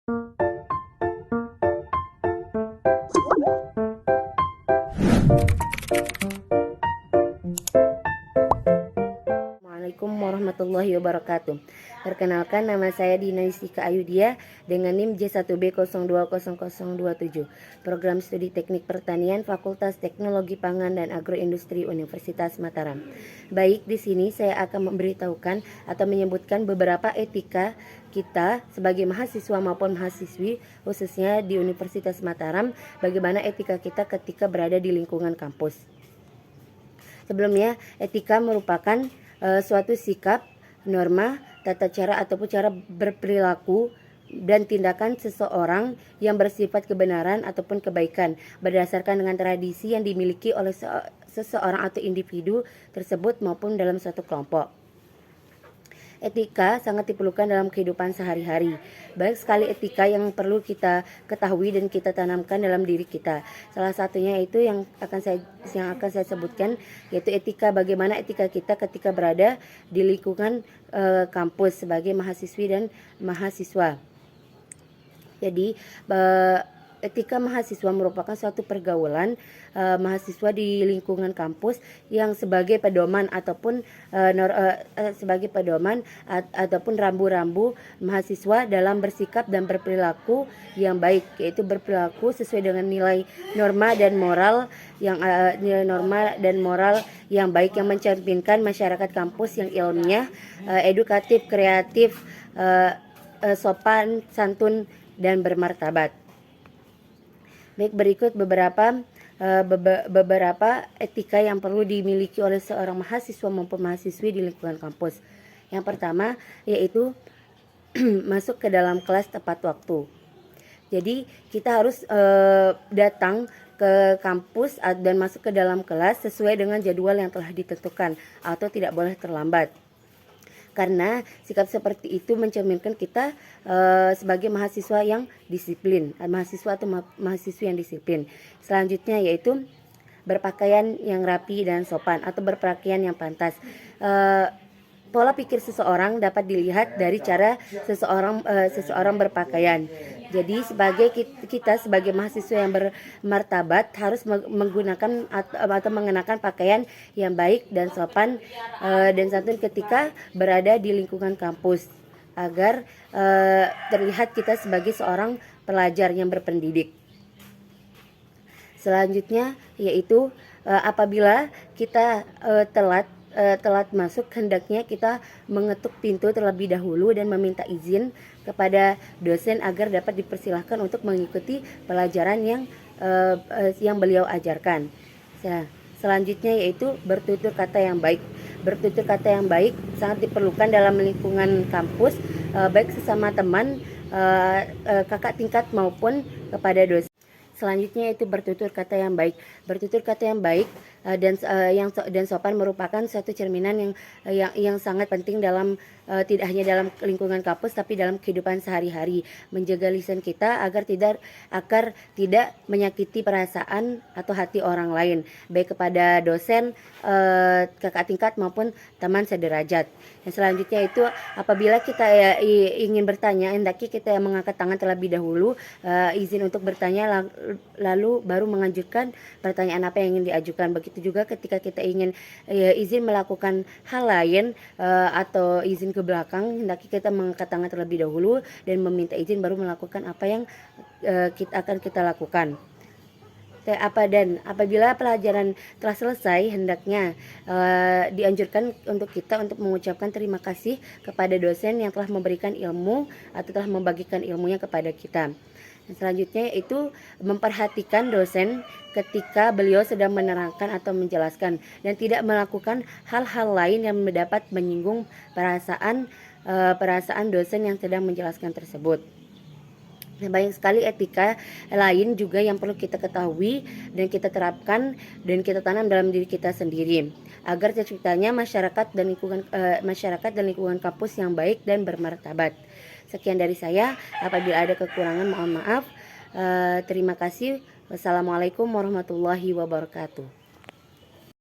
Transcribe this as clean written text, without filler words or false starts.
Assalamualaikum warahmatullahi wabarakatuh. Perkenalkan, nama saya Dina Yustika Ayudia dengan NIM J1B020027, Program Studi Teknik Pertanian Fakultas Teknologi Pangan dan Agroindustri Universitas Mataram. Baik, di sini saya akan memberitahukan atau menyebutkan beberapa etika kita sebagai mahasiswa maupun mahasiswi, khususnya di Universitas Mataram, bagaimana etika kita ketika berada di lingkungan kampus. Sebelumnya, etika merupakan suatu sikap, norma, tata cara ataupun cara berperilaku dan tindakan seseorang yang bersifat kebenaran ataupun kebaikan berdasarkan dengan tradisi yang dimiliki oleh seseorang atau individu tersebut maupun dalam suatu kelompok. Etika sangat diperlukan dalam kehidupan sehari-hari. Banyak sekali etika yang perlu kita ketahui dan kita tanamkan dalam diri kita. Salah satunya itu yang akan saya sebutkan, yaitu etika, bagaimana etika kita ketika berada di lingkungan kampus sebagai mahasiswi dan mahasiswa. Jadi etika mahasiswa merupakan suatu pergaulan mahasiswa di lingkungan kampus yang sebagai pedoman ataupun ataupun rambu-rambu mahasiswa dalam bersikap dan berperilaku yang baik, yaitu berperilaku sesuai dengan nilai norma dan moral yang baik, yang mencerminkan masyarakat kampus yang ilmiah, edukatif, kreatif, sopan, santun, dan bermartabat. Baik, berikut beberapa etika yang perlu dimiliki oleh seorang mahasiswa maupun mahasiswi di lingkungan kampus. Yang pertama yaitu masuk ke dalam kelas tepat waktu. Jadi kita harus datang ke kampus dan masuk ke dalam kelas sesuai dengan jadwal yang telah ditentukan atau tidak boleh terlambat. Karena sikap seperti itu mencerminkan kita sebagai mahasiswa yang disiplin, mahasiswa atau mahasiswi yang disiplin. Selanjutnya yaitu berpakaian yang rapi dan sopan atau berpakaian yang pantas. Pola pikir seseorang dapat dilihat dari cara seseorang berpakaian. Jadi kita sebagai mahasiswa yang bermartabat harus menggunakan atau mengenakan pakaian yang baik dan sopan dan santun ketika berada di lingkungan kampus, agar terlihat kita sebagai seorang pelajar yang berpendidik. Selanjutnya yaitu apabila kita telat masuk, hendaknya kita mengetuk pintu terlebih dahulu dan meminta izin kepada dosen agar dapat dipersilahkan untuk mengikuti pelajaran yang beliau ajarkan. Selanjutnya yaitu bertutur kata yang baik. Bertutur kata yang baik sangat diperlukan dalam lingkungan kampus, baik sesama teman, kakak tingkat maupun kepada dosen. Selanjutnya itu bertutur kata yang baik. Bertutur kata yang baik dan sopan merupakan suatu cerminan yang sangat penting dalam tidak hanya dalam lingkungan kampus tapi dalam kehidupan sehari-hari, menjaga lisan kita agar tidak menyakiti perasaan atau hati orang lain, baik kepada dosen, kakak tingkat maupun teman sederajat. Yang selanjutnya itu apabila kita ingin bertanya, hendaknya kita mengangkat tangan terlebih dahulu, izin untuk bertanya, lalu baru mengajukan pertanyaan apa yang ingin diajukan. Begitu juga ketika kita ingin izin melakukan hal lain atau izin ke belakang, hendaknya kita mengangkat tangan terlebih dahulu dan meminta izin baru melakukan apa yang akan kita lakukan. Dan apabila pelajaran telah selesai, hendaknya dianjurkan untuk kita untuk mengucapkan terima kasih kepada dosen yang telah memberikan ilmu atau telah membagikan ilmunya kepada kita. Selanjutnya itu memperhatikan dosen ketika beliau sedang menerangkan atau menjelaskan dan tidak melakukan hal-hal lain yang dapat menyinggung perasaan dosen yang sedang menjelaskan tersebut. Banyak sekali etika lain juga yang perlu kita ketahui dan kita terapkan dan kita tanam dalam diri kita sendiri agar terciptanya masyarakat dan lingkungan kampus yang baik dan bermartabat. Sekian dari saya. Apabila ada kekurangan mohon maaf. Terima kasih. Wassalamualaikum warahmatullahi wabarakatuh.